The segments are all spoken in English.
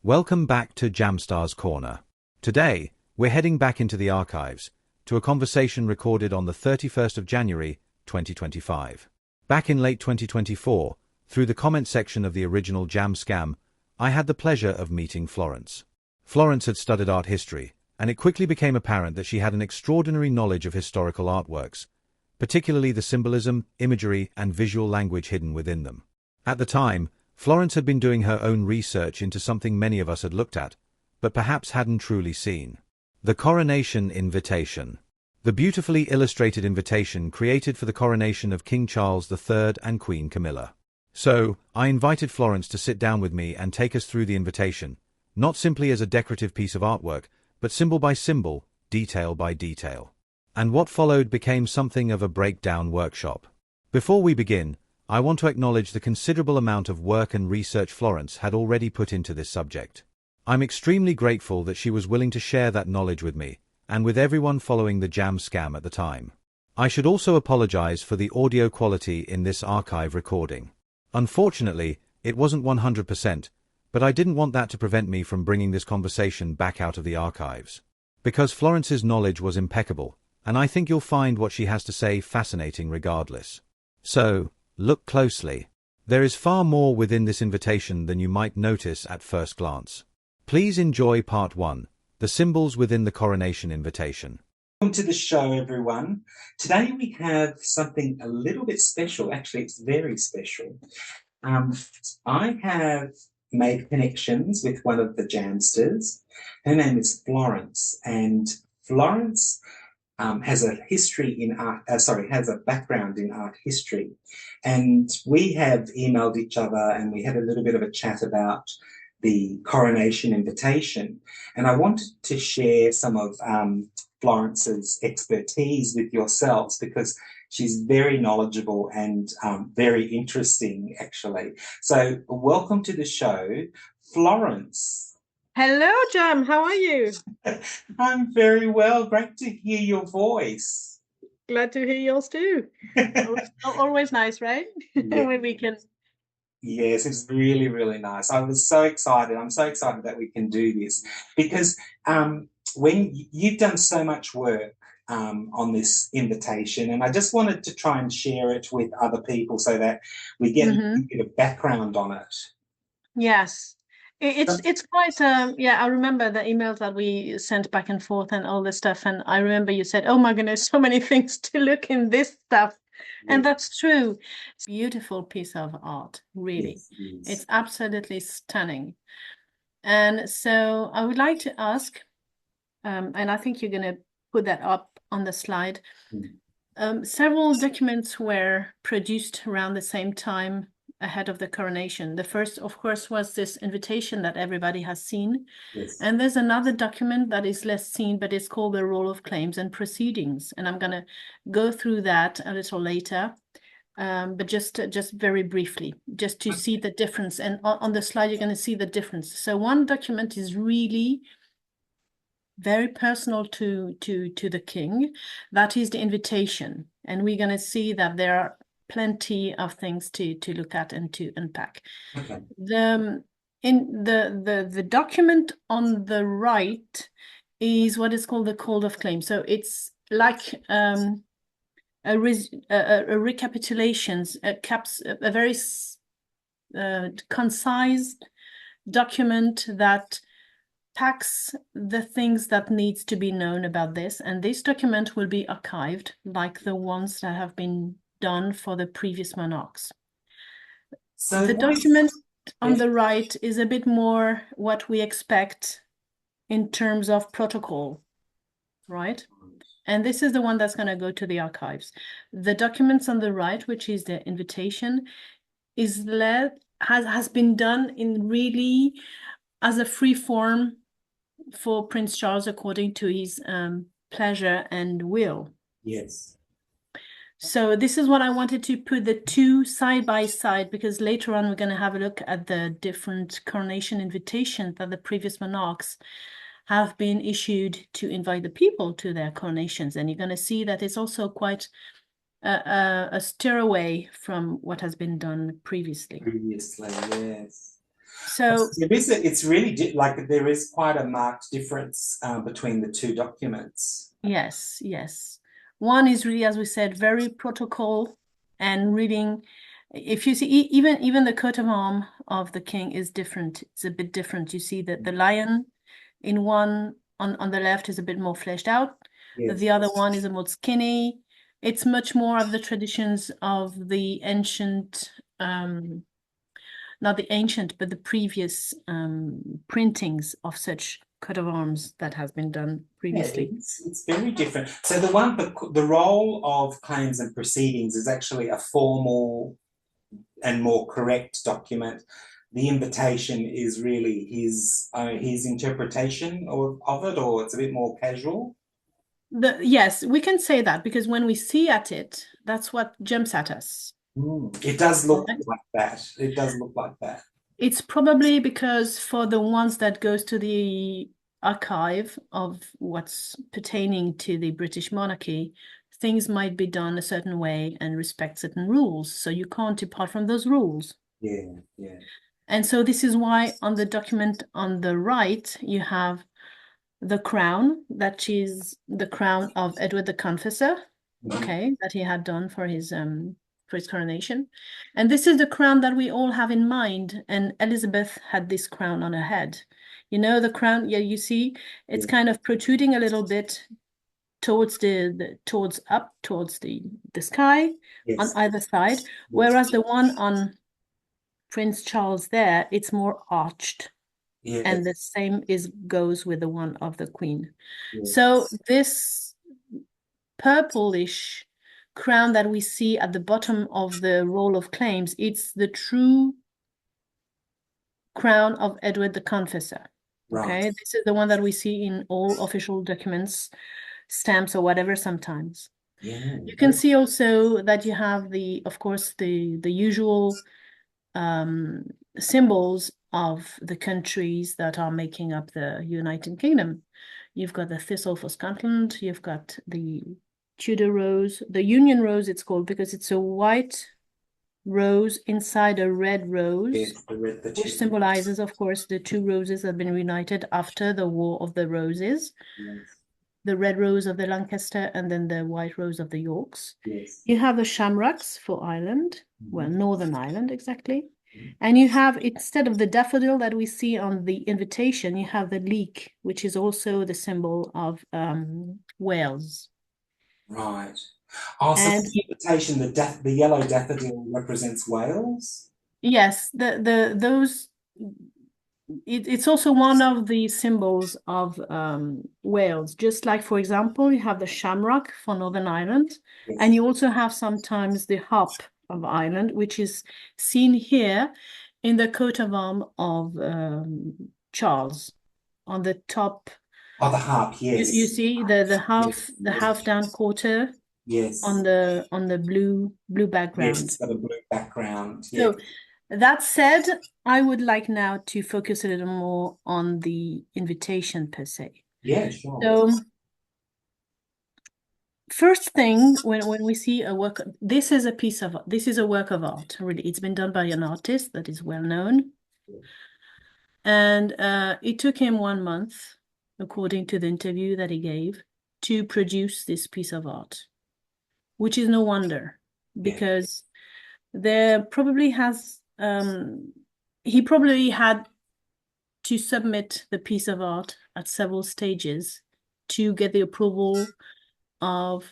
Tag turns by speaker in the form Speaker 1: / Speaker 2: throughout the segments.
Speaker 1: Welcome back to Jamstar's Corner. Today, we're heading back into the archives to a conversation recorded on the 31st of January, 2025. Back in late 2024, through the comment section of the original Jam Scam, I had the pleasure of meeting Florence. Florence had studied art history, and it quickly became apparent that she had an extraordinary knowledge of historical artworks, particularly the symbolism, imagery, and visual language hidden within them. At the time, Florence had been doing her own research into something many of us had looked at, but perhaps hadn't truly seen. The Coronation Invitation. The beautifully illustrated invitation created for the coronation of King Charles III and Queen Camilla. So, I invited Florence to sit down with me and take us through the invitation, not simply as a decorative piece of artwork, but symbol by symbol, detail by detail. And what followed became something of a breakdown workshop. Before we begin, I want to acknowledge the considerable amount of work and research Florence had already put into this subject. I'm extremely grateful that she was willing to share that knowledge with me, and with everyone following the Jam Scam at the time. I should also apologize for the audio quality in this archive recording. Unfortunately, it wasn't 100%, but I didn't want that to prevent me from bringing this conversation back out of the archives. Because Florence's knowledge was impeccable, and I think you'll find what she has to say fascinating regardless. So, look closely. There is far more within this invitation than you might notice at first glance. Please enjoy part 1, the symbols within the coronation invitation.
Speaker 2: Welcome to the show, everyone. Today we have something a little bit special. Actually, it's very special. I have made connections with one of the Jamsters. Her name is Florence, and Florence has a has a background in art history, and we have emailed each other and we had a little bit of a chat about the coronation invitation, and I wanted to share some of Florence's expertise with yourselves because she's very knowledgeable and very interesting, actually. So welcome to the show, Florence.
Speaker 3: Hello, Jam. How are you?
Speaker 2: I'm very well. Great to hear your voice.
Speaker 3: Glad to hear yours too. Always nice, right?
Speaker 2: Yeah.
Speaker 3: When we can.
Speaker 2: Yes, it's really, really nice. I was so excited. I'm so excited that we can do this because when you've done so much work on this invitation, and I just wanted to try and share it with other people so that we get a bit of background on it.
Speaker 3: Yes. It's quite I remember the emails that we sent back and forth and all this stuff, and I remember you said, oh my goodness, so many things to look in this stuff. And that's true. It's a beautiful piece of art, really. Yes. It's absolutely stunning. And so I would like to ask, and I think you're going to put that up on the slide. Several documents were produced around the same time ahead of the coronation. The first, of course, was this invitation that everybody has seen. Yes. And there's another document that is less seen, but it's called the Roll of Claims and Proceedings. And I'm going to go through that a little later, but just very briefly, just to see the difference. And on the slide, you're going to see the difference. So one document is really very personal to the king. That is the invitation. And we're going to see that there are plenty of things to look at and to unpack. Okay. The document on the right is what is called the Code of Claim. So it's like a recapitulation, a very concise document that packs the things that needs to be known about this. And this document will be archived like the ones that have been done for the previous monarchs. So the document on the right is a bit more what we expect in terms of protocol, right? And this is the one that's going to go to the archives. The documents on the right, which is the invitation, has been done in really as a free form for Prince Charles according to his pleasure and will.
Speaker 2: Yes.
Speaker 3: So this is what I wanted to put the two side by side, because later on we're going to have a look at the different coronation invitations that the previous monarchs have been issued to invite the people to their coronations. And you're going to see that it's also quite a stir away from what has been done previously.
Speaker 2: Yes.
Speaker 3: So
Speaker 2: It's really like there is quite a marked difference between the two documents.
Speaker 3: yes, yes. One is really, as we said, very protocol and reading. If you see, even the coat of arm of the king is different. It's a bit different. You see that the lion in one on the left is a bit more fleshed out.
Speaker 2: Yes.
Speaker 3: The other one is a more skinny. It's much more of the traditions of the ancient, not the ancient, but the previous printings of such coat of arms that has been done
Speaker 2: Yeah,
Speaker 3: previously.
Speaker 2: it's very different. So the role of claims and proceedings is actually a formal and more correct document. The invitation is really his interpretation of it, or it's a bit more casual.
Speaker 3: Yes, we can say that because when we see at it, that's what jumps at us.
Speaker 2: It does look
Speaker 3: Right?
Speaker 2: like that. It does look like that.
Speaker 3: It's probably because for the ones that goes to the archive of what's pertaining to the British monarchy, things might be done a certain way and respect certain rules. So you can't depart from those rules.
Speaker 2: Yeah, yeah.
Speaker 3: And so this is why on the document on the right, you have the crown, that is the crown of Edward the Confessor, okay, that he had done for his coronation. And this is the crown that we all have in mind. And Elizabeth had this crown on her head. You know, the crown, yeah, you see, it's kind of protruding a little bit towards towards the sky on
Speaker 2: Yes,
Speaker 3: either side,
Speaker 2: yes,
Speaker 3: whereas the one on Prince Charles there, it's more arched. And
Speaker 2: yes,
Speaker 3: the same goes with the one of the Queen.
Speaker 2: yes.
Speaker 3: So this purplish crown that we see at the bottom of the roll of claims, it's the true crown of Edward the Confessor.
Speaker 2: Right.
Speaker 3: Okay, this is the one that we see in all official documents, stamps or whatever sometimes.
Speaker 2: Yeah.
Speaker 3: You can see also that you have of course, the usual symbols of the countries that are making up the United Kingdom. You've got the thistle for Scotland, you've got the Tudor rose, the Union rose it's called because it's a white rose inside a red rose,
Speaker 2: Yes, the red, the
Speaker 3: which
Speaker 2: two.
Speaker 3: symbolizes, of course, the two roses that have been reunited after the War of the Roses,
Speaker 2: Yes,
Speaker 3: the red rose of the Lancaster and then the white rose of the Yorks.
Speaker 2: yes.
Speaker 3: You have the shamrocks for Ireland, well,
Speaker 2: Mhm.
Speaker 3: Northern Ireland exactly.
Speaker 2: Mhm.
Speaker 3: And you have, instead of the daffodil that we see on the invitation, you have the leek, which is also the symbol of Wales.
Speaker 2: Right. Oh, so
Speaker 3: And
Speaker 2: the invitation, the yellow daffodil represents Wales?
Speaker 3: yes, those it's also one of the symbols of Wales. Just like, for example, you have the shamrock for Northern Ireland, and
Speaker 2: Yes.
Speaker 3: you also have sometimes the hop of Ireland, which is seen here in the coat of arm of Charles on the top.
Speaker 2: Oh, the harp,
Speaker 3: You
Speaker 2: yes.
Speaker 3: see
Speaker 2: Yes,
Speaker 3: the
Speaker 2: yes,
Speaker 3: half down quarter
Speaker 2: yes.
Speaker 3: on the blue
Speaker 2: Yes,
Speaker 3: background.
Speaker 2: it's got a blue background. Yeah.
Speaker 3: So that said, I would like now to focus a little more on the invitation per se.
Speaker 2: Yeah, sure.
Speaker 3: So first thing, when we see a work, this is a work of art, really. It's been done by an artist that is well known. And it took him 1 month, according to the interview that he gave, to produce this piece of art, which is no wonder
Speaker 2: Yeah.
Speaker 3: because there probably has he probably had to submit the piece of art at several stages to get the approval of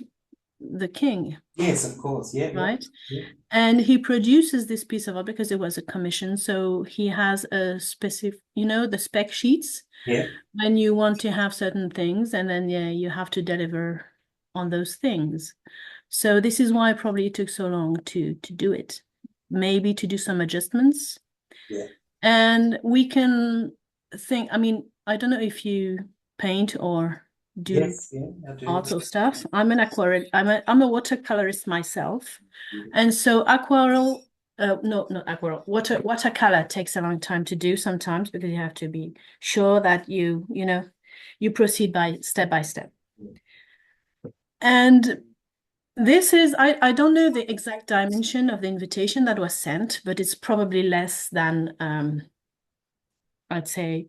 Speaker 3: the king,
Speaker 2: Yes, of course. Yeah, yeah.
Speaker 3: right?
Speaker 2: Yeah.
Speaker 3: And he produces this piece of art because it was a commission. So he has a specific, the spec sheets
Speaker 2: Yeah.
Speaker 3: when you want to have certain things, and then yeah, you have to deliver on those things. So this is why probably it took so long to do it. Maybe to do some adjustments.
Speaker 2: Yeah.
Speaker 3: And we can think, I mean, I don't know if you paint or do
Speaker 2: Yes, yeah, I do.
Speaker 3: art or stuff. I'm an aquarell, I'm a watercolorist myself. And so aquarel, no, not aquarel, watercolor takes a long time to do sometimes because you have to be sure that you proceed by step. And this is, I don't know the exact dimension of the invitation that was sent, but it's probably less than I'd say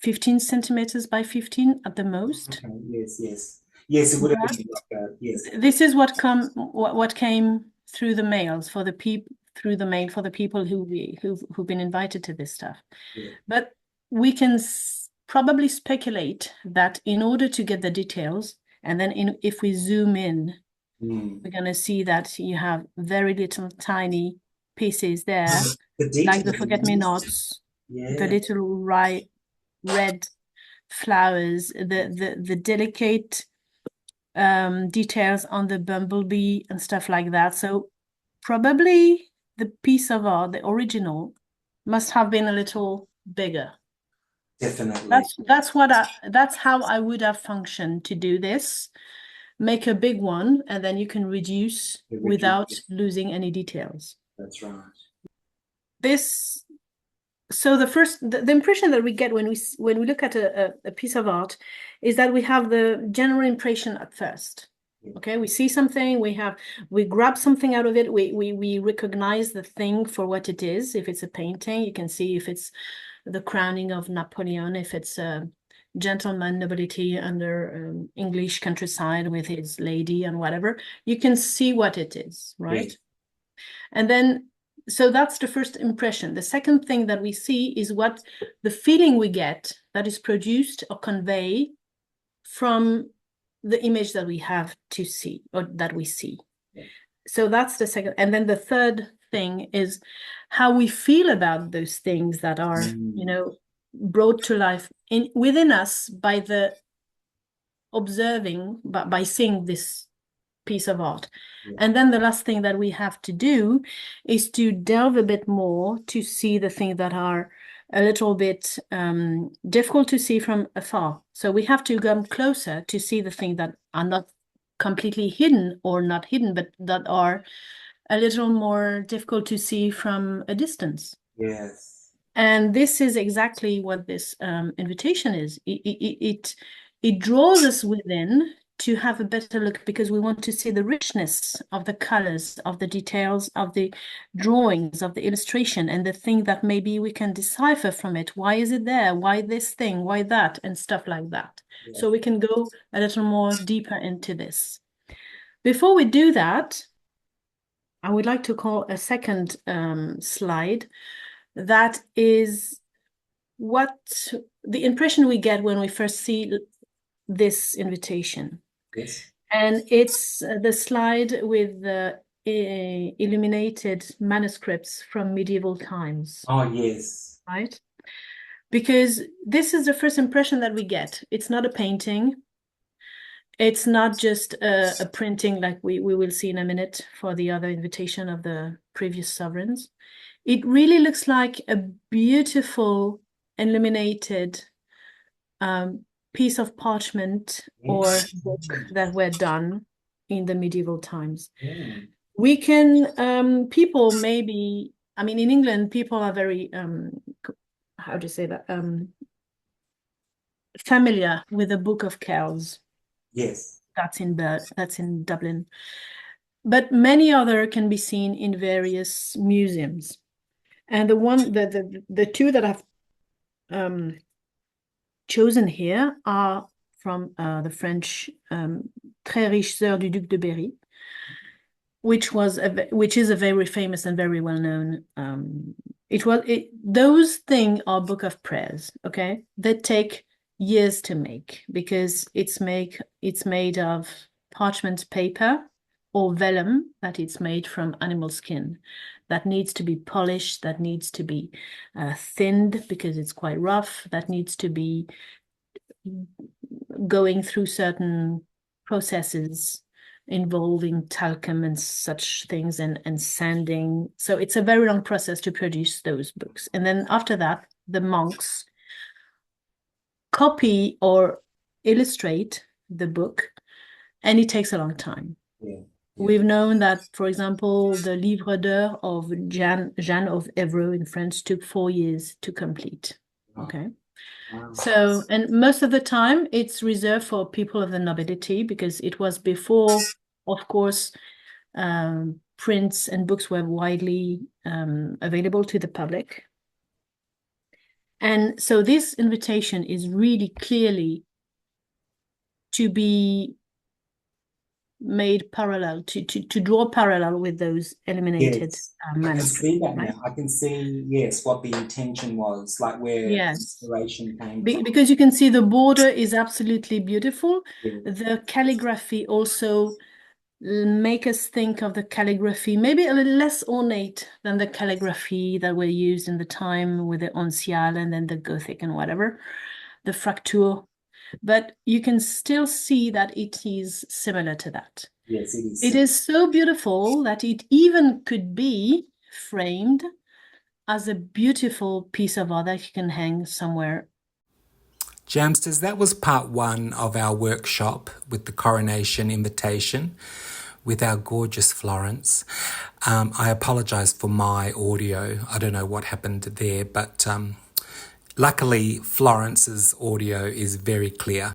Speaker 3: 15 centimeters by 15 at the most.
Speaker 2: Okay. Yes, yes. Yes, it would have
Speaker 3: But
Speaker 2: been like a, yes.
Speaker 3: this is what came through the mails for the through the mail for the people who've been invited to this stuff.
Speaker 2: Yeah.
Speaker 3: But we can probably speculate that in order to get the details, and then if we zoom in, we're going to see that you have very little tiny pieces there, like the forget-me-nots, the little red flowers, the delicate details on the bumblebee and stuff like that. So probably the piece of art, the original, must have been a little bigger.
Speaker 2: Definitely.
Speaker 3: That's how I would have functioned to do this. Make a big one, and then you can reduce without losing any details.
Speaker 2: That's right.
Speaker 3: So the impression that we get when we look at a piece of art is that we have the general impression at first. Okay, we see something, we grab something out of it, we recognize the thing for what it is. If it's a painting, you can see if it's the crowning of Napoleon, if it's a gentleman nobility under English countryside with his lady and whatever, you can see what it is, right? Yeah. And then, so that's the first impression. The second thing that we see is what the feeling we get that is produced or conveyed from the image that we have to see or that we see. Yeah. So that's the second. And then the third thing is how we feel about those things that are, brought to life within us by the observing, by seeing this piece of art. Yeah. And then the last thing that we have to do is to delve a bit more to see the things that are a little bit difficult to see from afar. So we have to come closer to see the things that are not completely hidden or not hidden, but that are a little more difficult to see from a distance.
Speaker 2: Yes.
Speaker 3: And this is exactly what this invitation is. It draws us within to have a better look, because we want to see the richness of the colors, of the details, of the drawings, of the illustration, and the thing that maybe we can decipher from it. Why is it there? Why this thing? Why that? And stuff like that. Yeah. So we can go a little more deeper into this. Before we do that, I would like to call a second slide. That is what the impression we get when we first see this invitation.
Speaker 2: Yes.
Speaker 3: And it's the slide with the illuminated manuscripts from medieval times.
Speaker 2: Oh, yes.
Speaker 3: Right? Because this is the first impression that we get. It's not a painting. It's not just a printing like we will see in a minute for the other invitation of the previous sovereigns. It really looks like a beautiful illuminated piece of parchment or book that were done in the medieval times. Yeah. We can, people maybe, I mean, in England, people are very, how do you say that? Familiar with the Book of Kells.
Speaker 2: Yes.
Speaker 3: That's in Dublin. But many other can be seen in various museums. And the two that I've chosen here are from the French Très riche sœur du Duc de Berry, which is a very famous and very well known. Those things are book of prayers. Okay, they take years to make because it's made of parchment paper or vellum, that it's made from animal skin, that needs to be polished, that needs to be thinned because it's quite rough, that needs to be going through certain processes involving talcum and such things and sanding. So it's a very long process to produce those books. And then after that, the monks copy or illustrate the book, and it takes a long time. Yeah. We've known that, for example, the Livre d'Heures of Jeanne of Évreux in France took 4 years to complete. Okay. Wow. So, and most of the time it's reserved for people of the nobility because it was before, of course, prints and books were widely available to the public. And so this invitation is really clearly to be made parallel, to draw parallel with those eliminated
Speaker 2: Yes. I can
Speaker 3: manuscripts.
Speaker 2: see that
Speaker 3: Right?
Speaker 2: now. I can see, yes, what the intention was, like where
Speaker 3: Yes.
Speaker 2: inspiration came from.
Speaker 3: Because you can see the border is absolutely beautiful.
Speaker 2: Yeah.
Speaker 3: The calligraphy also make us think of the calligraphy, maybe a little less ornate than the calligraphy that were used in the time with the Oncial and then the Gothic and whatever, the Fraktur. But you can still see that it is similar to that.
Speaker 2: Yes, it is.
Speaker 3: It is so beautiful that it even could be framed as a beautiful piece of art that you can hang somewhere.
Speaker 4: Jamsters, that was part one of our workshop with the Coronation invitation with our gorgeous Florence. I apologise for my audio. I don't know what happened there, but luckily Florence's audio is very clear.